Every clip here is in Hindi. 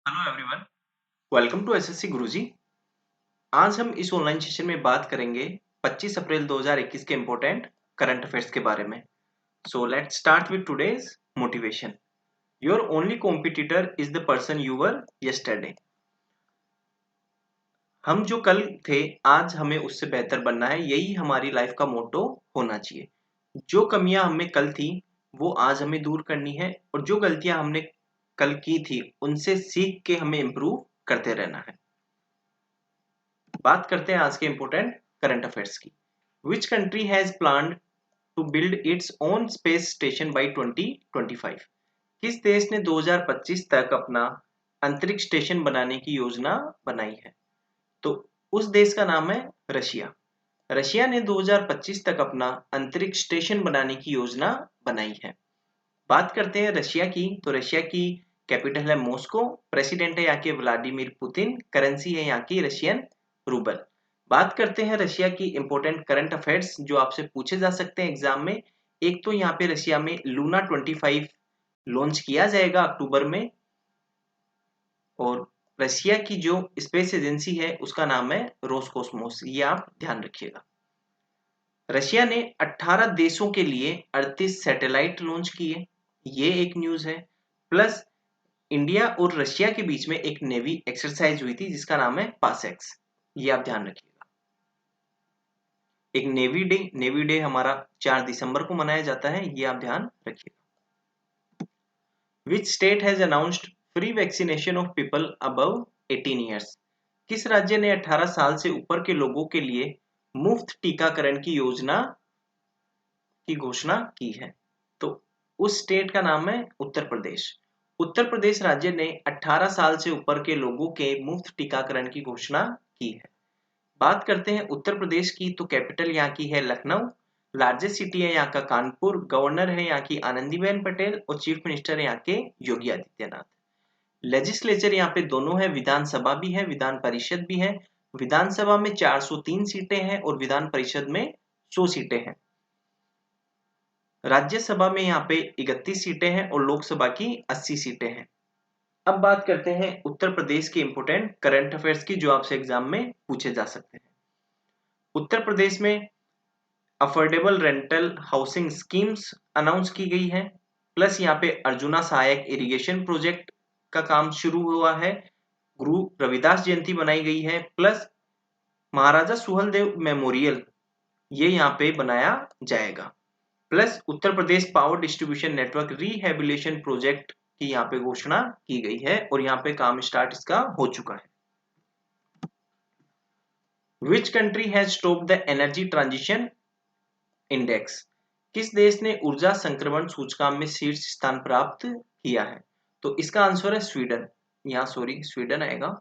Hello everyone, welcome to SSC Guruji. आज हम इस ऑनलाइन सेशन में बात करेंगे 25 अप्रैल 2021 के इंपॉर्टेंट करंट अफेयर्स के बारे में। So let's start with today's motivation. Your only competitor is the person you were yesterday. हम जो कल थे, आज हमें उससे बेहतर बनना है, यही हमारी लाइफ का मोटो होना चाहिए। जो कमियां हमें कल थी वो आज हमें दूर करनी है, और जो गलतियां हमने कल की थी उनसे सीख के हमें इम्प्रूव करते रहना है। बात करते हैं आज के इंपोर्टेंट करंट अफेयर्स की। Which country has planned to build its own space station by 2025? किस देश ने 2025 तक अपना अंतरिक्ष स्टेशन बनाने की योजना बनाई है? तो उस देश का नाम है रशिया। रशिया ने 2025 तक अपना अंतरिक्ष स्टेशन बनाने की योजना बनाई है। बात करते हैं रशिया की, तो रशिया की कैपिटल है मॉस्को, प्रेसिडेंट है यहाँ के व्लादिमीर पुतिन, करेंसी है यहाँ की रशियन रूबल। बात करते हैं रशिया की इंपॉर्टेंट करंट अफेयर्स जो आपसे पूछे जा सकते हैं एग्जाम में। एक तो यहाँ पे रशिया में लूना 25 लॉन्च किया जाएगा अक्टूबर में, और रशिया की जो स्पेस एजेंसी है उसका नाम है रोसकोस्मोस, ये आप ध्यान रखिएगा। रशिया ने 18 देशों के लिए 38 सैटेलाइट लॉन्च किए, ये एक न्यूज है। प्लस इंडिया और रशिया के बीच में एक नेवी एक्सरसाइज हुई थी जिसका नाम है पासेक्स, ये आप ध्यान रखिएगा। एक नेवी डे हमारा 4 दिसंबर को मनाया जाता है, ये आप ध्यान रखिएगा। Which state has announced free vaccination of people above 18 years? किस राज्य ने 18 साल से ऊपर के लोगों के लिए मुफ्त टीकाकरण की योजना की घोषणा की है? तो उस स्टेट का नाम है उत्तर प्रदेश। उत्तर प्रदेश राज्य ने 18 साल से ऊपर के लोगों के मुफ्त टीकाकरण की घोषणा की है। बात करते हैं उत्तर प्रदेश की, तो कैपिटल यहाँ की है लखनऊ, लार्जेस्ट सिटी है यहाँ का कानपुर, गवर्नर है यहाँ की आनंदीबेन पटेल, और चीफ मिनिस्टर है यहाँ के योगी आदित्यनाथ। लेजिस्लेचर यहाँ पे दोनों है, विधानसभा भी है, विधान परिषद भी है। विधानसभा में 403 सीटें हैं और विधान परिषद में 100 सीटें हैं। राज्यसभा में यहाँ पे 31 सीटें हैं और लोकसभा की 80 सीटें हैं। अब बात करते हैं उत्तर प्रदेश के इंपोर्टेंट करंट अफेयर्स की जो आपसे एग्जाम में पूछे जा सकते हैं। उत्तर प्रदेश में affordable rental housing schemes announce की गई है। प्लस यहाँ पे अर्जुना सहायक इरिगेशन प्रोजेक्ट का काम शुरू हुआ है। गुरु रविदास जयंती बनाई गई है। प्लस महाराजा सुहेलदेव मेमोरियल ये यहाँ पे बनाया जाएगा। Plus Uttar Pradesh power distribution network rehabilitation project की यहाँ पे घोषणा की गई है और यहाँ पे काम स्टार्ट इसका हो चुका है। विच country has stopped the energy transition index? किस देश ने ऊर्जा संक्रमण सूचकांक में शीर्ष स्थान प्राप्त किया है? तो इसका आंसर है स्वीडन। यहाँ स्वीडन आएगा।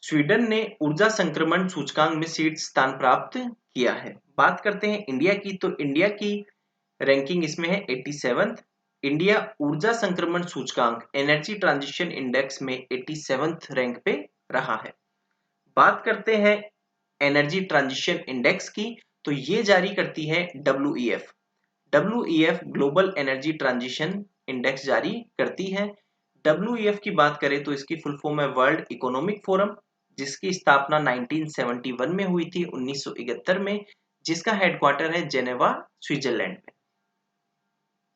स्वीडन ने ऊर्जा संक्रमण सूचकांक में शीर्ष स्थान प्राप्त किया है। बात करते हैं इंडिया की, तो इंडिया की रैंकिंग इसमें है 87th। इंडिया ऊर्जा संक्रमण सूचकांक एनर्जी ट्रांजिशन इंडेक्स में 87th रैंक पे रहा है। बात करते हैं एनर्जी ट्रांजिशन इंडेक्स की, तो ये जारी करती है WEF। WEF global energy transition index जारी करती है। WEF की बात करें तो इसकी फुल फॉर्म है वर्ल्ड इकोनॉमिक फोरम, जिसकी स्थापना 1971 में हुई थी, 1971 में, जिसका हेडक्वार्टर है जेनेवा स्विट्जरलैंड में।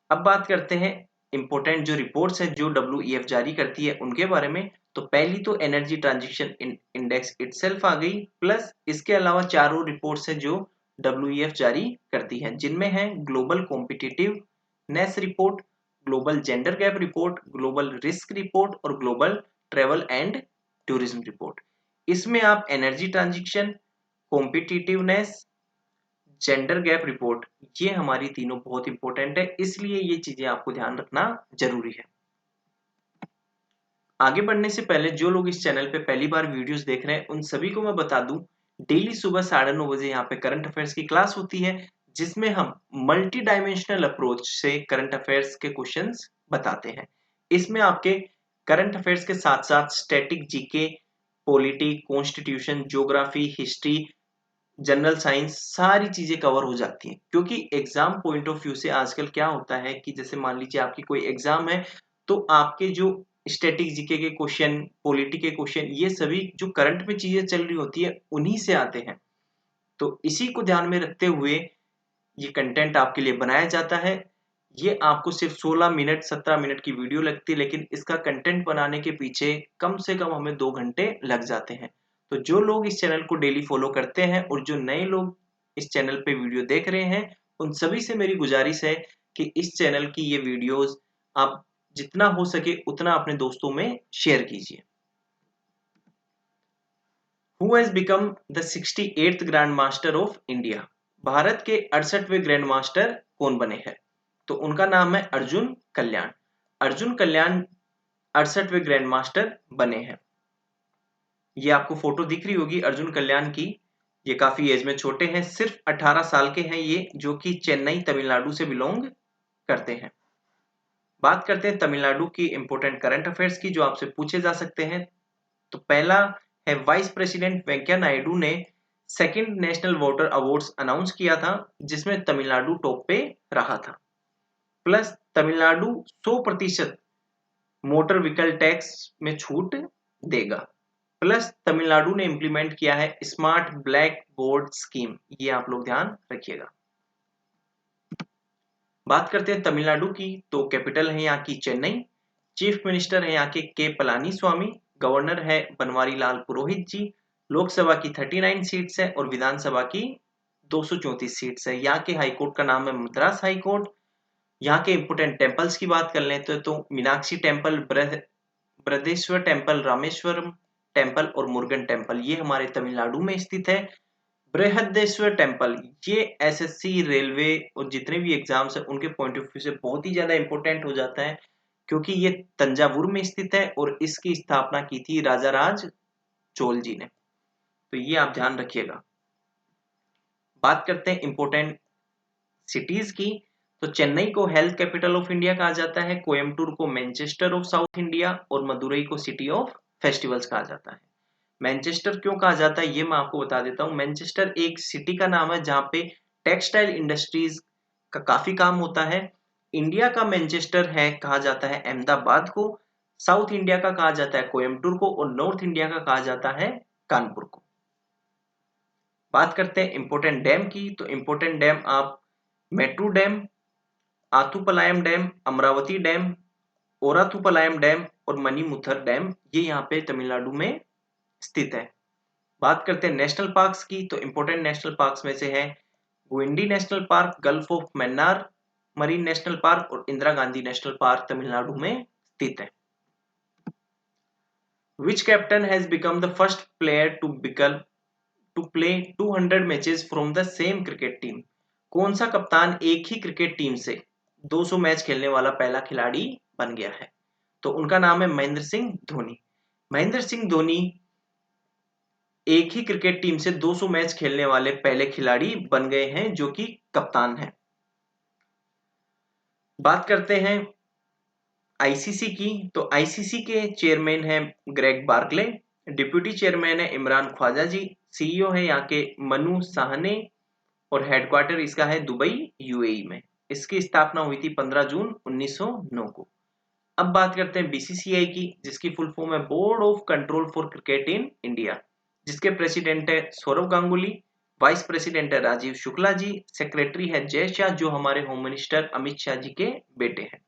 अब बात करते हैं इंपोर्टेंट जो रिपोर्ट्स है जो WEF जारी करती है उनके बारे में। तो पहली तो एनर्जी ट्रांजिशन इंडेक्स इटसेल्फ आ गई, प्लस इसके अलावा चारों रिपोर्ट्स है जो WEF जारी करती है, जिनमें है global competitiveness report, global gender gap report, global risk report और global travel and tourism report. इसमें आप energy transition, competitiveness, gender gap report, ये हमारी तीनों बहुत इंपॉर्टेंट है, इसलिए ये चीजें आपको ध्यान रखना जरूरी है। आगे बढ़ने से पहले जो लोग इस चैनल पे पहली बार वीडियोस देख रहे हैं उन सभी को मैं बता दूं, डेली सुबह 9:30 बजे यहाँ पे करंट अफेयर्स की क्लास होती है, जिसमें हम मल्टी डायमेंशनल अप्रोच से करंट अफेयर्स के क्वेश्चंस बताते हैं। इसमें आपके करंट अफेयर्स के साथ साथ static, GK, polity, constitution, geography, history, general science, सारी चीजें कवर हो जाती हैं। क्योंकि एग्जाम पॉइंट ऑफ व्यू से आजकल क्या होता है कि जैसे मान लीजिए आपकी कोई एग्जाम है, तो आपके जो स्टैटिक जीके के क्वेश्चन, पॉलिटी के क्वेश्चन, ये सभी जो करंट में चीजें चल रही होती है उन्हीं से आते हैं। तो इसी को ध्यान में रखते हुए ये कंटेंट आपके लिए बनाया जाता है। ये आपको सिर्फ 16 मिनट 17 मिनट की वीडियो लगती है, लेकिन इसका कंटेंट बनाने के पीछे कम से कम हमें 2 घंटे लग जाते हैं। तो जो लोग इस चैनल को डेली फॉलो करते हैं और जो नए लोग इस चैनल पे वीडियो देख रहे हैं, उन सभी से मेरी गुजारिश है कि इस चैनल की ये वीडियोस आप जितना हो सके उतना अपने दोस्तों में शेयर कीजिए। Who has become the 68th grand master of India? Bharat के 68वें ग्रैंड मास्टर कौन बने हैं? तो उनका नाम है अर्जुन कल्याण। अर्जुन कल्याण 68वें ग्रैंड मास्टर बने हैं। ये आपको फोटो दिख रही होगी अर्जुन कल्याण की। ये काफी एज में छोटे हैं, सिर्फ 18 साल के हैं ये, जो कि चेन्नई तमिलनाडु से बिलोंग करते हैं। बात करते हैं तमिलनाडु की इंपोर्टेंट करंट अफेयर्स की जो आपसे पूछे जा सकते हैं। तो पहला है, वाइस प्रेसिडेंट वेंकैया नायडू ने second national water awards announce किया था, जिसमें तमिलनाडु टॉप पे रहा था। Plus Tamil Nadu 100% motor vehicle tax में छूट देगा। प्लस तमिलनाडु ने इंप्लीमेंट किया है स्मार्ट ब्लैक बोर्ड स्कीम, ये आप लोग ध्यान रखिएगा। बात करते हैं तमिलनाडु की, तो कैपिटल है यहाँ की चेन्नई, चीफ मिनिस्टर है यहाँ के पलानी स्वामी, गवर्नर है बनवारी लाल पुरोहित जी, लोकसभा की 39 सीट्स है और विधानसभा की 234 सीट्स है। यहाँ के हाईकोर्ट का नाम है मद्रास हाईकोर्ट। यहाँ के इंपोर्टेंट टेम्पल्स की बात कर लेते हैं तो Meenakshi temple, Brihadeeswarar temple, Rameswaram temple और मुरुगन टेम्पल, ये हमारे तमिलनाडु में स्थित है। बृहदेश्वर टेम्पल ये एसएससी, रेलवे और जितने भी एग्जाम्स है उनके पॉइंट ऑफ व्यू से बहुत ही ज्यादा इंपॉर्टेंट हो जाता है, क्योंकि ये तंजावुर में स्थित है और इसकी स्थापना की थी राजा राज चोल जी ने। तो ये आप ध्यान रखिएगा। बात करते हैं इंपॉर्टेंट सिटीज की, तो चेन्नई को हेल्थ कैपिटल ऑफ इंडिया कहा जाता है, कोयम्बटूर को मैनचेस्टर ऑफ साउथ इंडिया और मदुरई को सिटी ऑफ फेस्टिवल्स कहा जाता है। मैनचेस्टर क्यों कहा जाता है ये मैं आपको बता देता हूँ। मैनचेस्टर एक सिटी का नाम है जहाँ पे टेक्सटाइल इंडस्ट्रीज का काफी काम होता है। इंडिया का मैनचेस्टर है कहा जाता है अहमदाबाद को, साउथ इंडिया का कहा जाता है कोयम्बटूर को और नॉर्थ इंडिया का कहा जाता है कानपुर को। बात करते हैं इंपोर्टेंट डैम की, तो इंपोर्टेंट डैम आप Mettur dam, Athupalayam dam, Amaravati dam, Orathupalayam dam और मणिमुथर डैम, ये यहाँ पे तमिलनाडु में स्थित है। बात करते हैं नेशनल पार्क्स की, तो इंपोर्टेंट नेशनल पार्क्स में से है Guindy national park, gulf of Mannar marine national park और इंदिरा गांधी नेशनल पार्क तमिलनाडु में स्थित है। Which captain has become the first player to play 200 matches from the same cricket team? कौन सा कप्तान एक ही क्रिकेट टीम से 200 मैच खेलने वाला पहला खिलाड़ी बन गया है? तो उनका नाम है महेंद्र सिंह धोनी। महेंद्र सिंह धोनी एक ही क्रिकेट टीम से 200 मैच खेलने वाले पहले खिलाड़ी बन गए हैं जो कि कप्तान हैं। बात करते हैं आईसीसी की, तो आईसीसी के चेयरमैन हैं ग्रेग बार्कले, डिप्यूटी चेयरमैन है इमरान ख्वाजा जी, सीईओ है यहाँ के मनु साहने और हेडक्वार्टर इसका है दुबई यूएई में। इसकी स्थापना हुई थी 15 जून 1909 को। अब बात करते हैं बीसीसीआई की, जिसकी फुल फॉर्म है board of control for cricket in India, जिसके प्रेसिडेंट है सौरव गांगुली, वाइस प्रेसिडेंट है राजीव शुक्ला जी, सेक्रेटरी है जय शाह जो हमारे होम मिनिस्टर अमित शाह जी के बेटे हैं।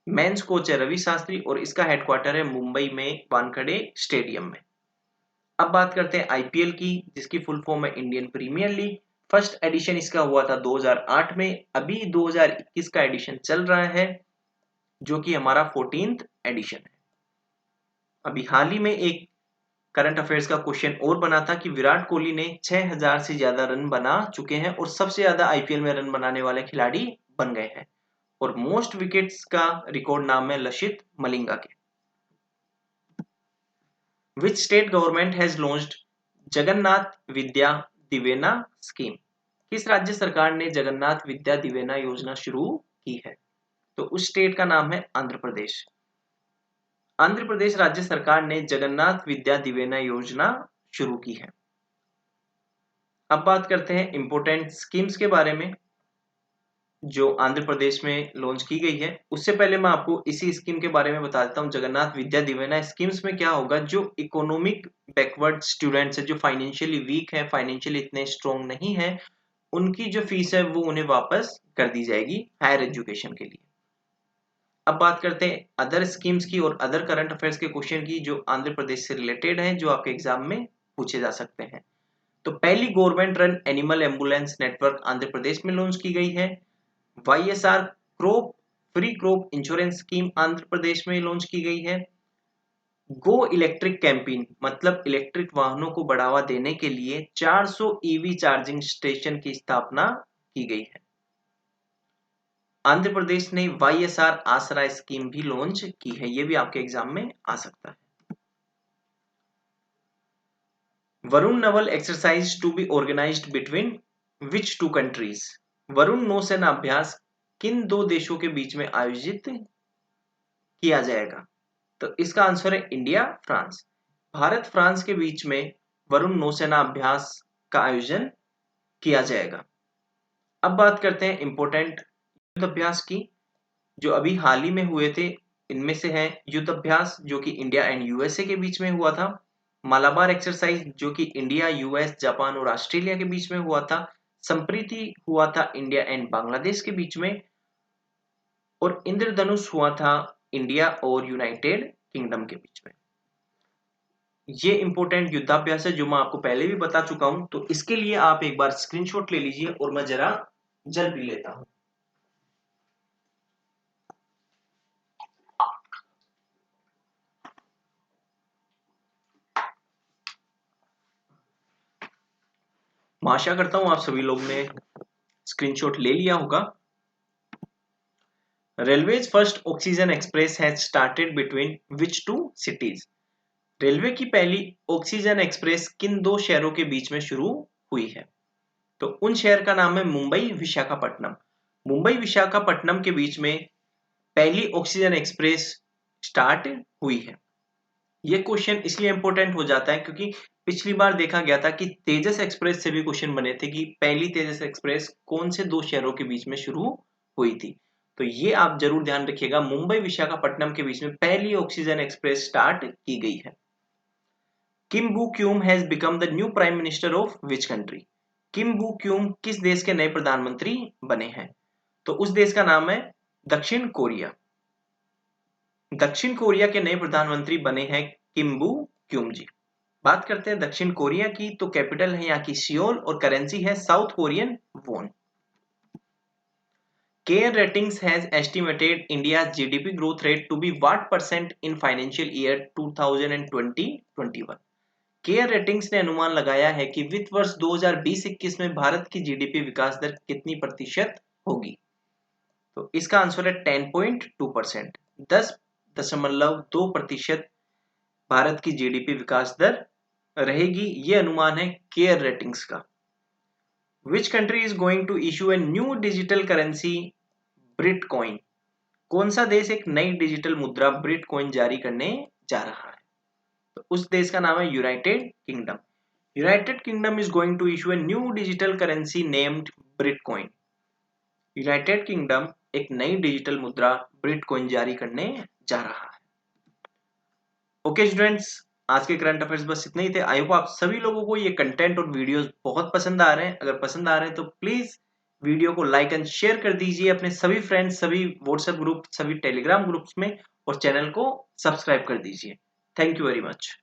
मेंस कोच है रवि शास्त्री और इसका हेडक्वार्टर है मुंबई में वानखेड़े स्टेडियम में। अब बात करते हैं आईपीएल की, जिसकी फुल फॉर्म है Indian Premier League. First edition इसका हुआ था 2008 में, अभी 2021 का एडिशन चल रहा है जो कि हमारा 14th एडिशन है। अभी हाल ही में एक करंट अफेयर्स का क्वेश्चन और बना था कि विराट कोहली ने 6000 से ज्यादा रन बना चुके हैं और सबसे ज्यादा आईपीएल में रन बनाने वाले खिलाड़ी बन गए हैं और मोस्ट विकेट्स का रिकॉर्ड नाम है लसित मलिंगा के। Which state government has launched Jagannath Vidya Deevena scheme? किस राज्य सरकार ने जगन्नाथ विद्या दिवेना योजना शुरू की है? तो उस स्टेट का नाम है आंध्र प्रदेश। आंध्र प्रदेश राज्य सरकार ने जगन्नाथ विद्या दिवेना योजना शुरू की है। अब बात करते हैं इंपोर्टेंट स्कीम्स के बारे में। जो आंध्र प्रदेश में लॉन्च की गई है। उससे पहले मैं आपको इसी स्कीम के बारे में बता देता हूँ, जगन्नाथ विद्या दिवेना स्कीम्स में क्या होगा, जो इकोनॉमिक बैकवर्ड स्टूडेंट्स है, जो फाइनेंशियली वीक है, फाइनेंशियली इतने स्ट्रॉन्ग नहीं है, उनकी जो फीस है वो उन्हें वापस कर दी जाएगी हायर एजुकेशन के लिए। अब बात करते हैं अदर स्कीम्स की और अदर करंट अफेयर्स के क्वेश्चन की, जो आंध्र प्रदेश से रिलेटेड हैं, जो आपके एग्जाम में पूछे जा सकते हैं। तो पहली government run animal ambulance network Andhra Pradesh में लॉन्च की गई है। YSR crop free crop insurance scheme Andhra Pradesh में लॉन्च की गई है। गो इलेक्ट्रिक कैंपेन मतलब इलेक्ट्रिक वाहनों को बढ़ावा देने के लिए 400 ईवी चार्जिंग स्टेशन की स्थापना की गई है। आंध्र प्रदेश ने वाईएसआर आसरा स्कीम भी लॉन्च की है, ये भी आपके एग्जाम में आ सकता है। Varuna naval exercise to be organised between which two countries? Varuna नौसेना अभ्यास किन दो देशों के बीच में आयोजित किया जाएगा? तो इसका आंसर है इंडिया फ्रांस। भारत फ्रांस के बीच में वरुण नौसेना अभ्यास का आयोजन किया जाएगा। अब बात करते हैं इंपोर्टेंट युद्ध अभ्यास की, जो अभी हाल ही में हुए थे। इनमें से है युद्ध अभ्यास जो कि इंडिया एंड यूएसए के बीच में हुआ था, मालाबार एक्सरसाइज जो कि इंडिया, यूएस, जापान और ऑस्ट्रेलिया के बीच में हुआ था, संप्रीति हुआ था इंडिया एंड बांग्लादेश के बीच में, और इंद्रधनुष हुआ था इंडिया और यूनाइटेड किंगडम के बीच में। ये इंपॉर्टेंट युद्धाभ्यास है जो मैं आपको पहले भी बता चुका हूं, तो इसके लिए आप एक बार स्क्रीनशॉट ले लीजिए और मैं जरा जल पी लेता हूं। मैं आशा करता हूं आप सभी लोग ने स्क्रीनशॉट ले लिया होगा। Railways first oxygen express has started between which two cities? Railway की पहली ऑक्सीजन एक्सप्रेस किन दो शहरों के बीच में शुरू हुई है? तो उन शहर का नाम है मुंबई विशाखापट्टनम। मुंबई विशाखापट्टनम के बीच में पहली ऑक्सीजन एक्सप्रेस स्टार्ट हुई है। ये क्वेश्चन इसलिए इंपॉर्टेंट हो जाता है क्योंकि पिछली बार देखा गया था कि तेजस एक्सप्रेस से भी क्वेश्चन बने थे कि पहली तेजस एक्सप्रेस कौन से दो शहरों के बीच में शुरू हुई थी। तो ये आप जरूर ध्यान रखिएगा, मुंबई विशाखापट्टनम के बीच में पहली ऑक्सीजन एक्सप्रेस स्टार्ट की गई है। Kim Boo Kyum has become the new prime minister of which country? Kim Boo Kyum किस देश के नए प्रधानमंत्री बने हैं? तो उस देश का नाम है दक्षिण कोरिया। दक्षिण कोरिया के नए प्रधानमंत्री बने हैं किम बू क्यूम जी। बात करते हैं दक्षिण कोरिया की, तो कैपिटल है यहाँ की सियोल और करेंसी है South Korean won. CARE Ratings has estimated India GDP growth rate to be what percent in financial year 2020-21? CARE Ratings ने अनुमान लगाया है कि वित्त वर्ष 2020-21 में भारत की जीडीपी विकास दर कितनी प्रतिशत होगी? तो इसका आंसर है 10.2%, 10.2% भारत की जीडीपी विकास दर रहेगी, ये अनुमान है केयर रेटिंग्स का। Which country is going to issue a new digital currency Britcoin? कौन सा देश एक नई डिजिटल मुद्रा ब्रिटकॉइन जारी करने जा रहा है? तो उस देश का नाम है United Kingdom. United Kingdom is going to issue a new digital currency named Britcoin. United Kingdom एक नई डिजिटल मुद्रा ब्रिटकॉइन जारी करने जा रहा है। ओके स्टूडेंट्स, आज के करंट अफेयर्स बस इतने ही थे। आई होप आप सभी लोगों को ये कंटेंट और वीडियोस बहुत पसंद आ रहे हैं। अगर पसंद आ रहे हैं तो प्लीज वीडियो को लाइक एंड शेयर कर दीजिए अपने सभी फ्रेंड्स, सभी व्हाट्सएप ग्रुप, सभी टेलीग्राम ग्रुप्स में, और चैनल को सब्सक्राइब कर दीजिए। Thank you very much.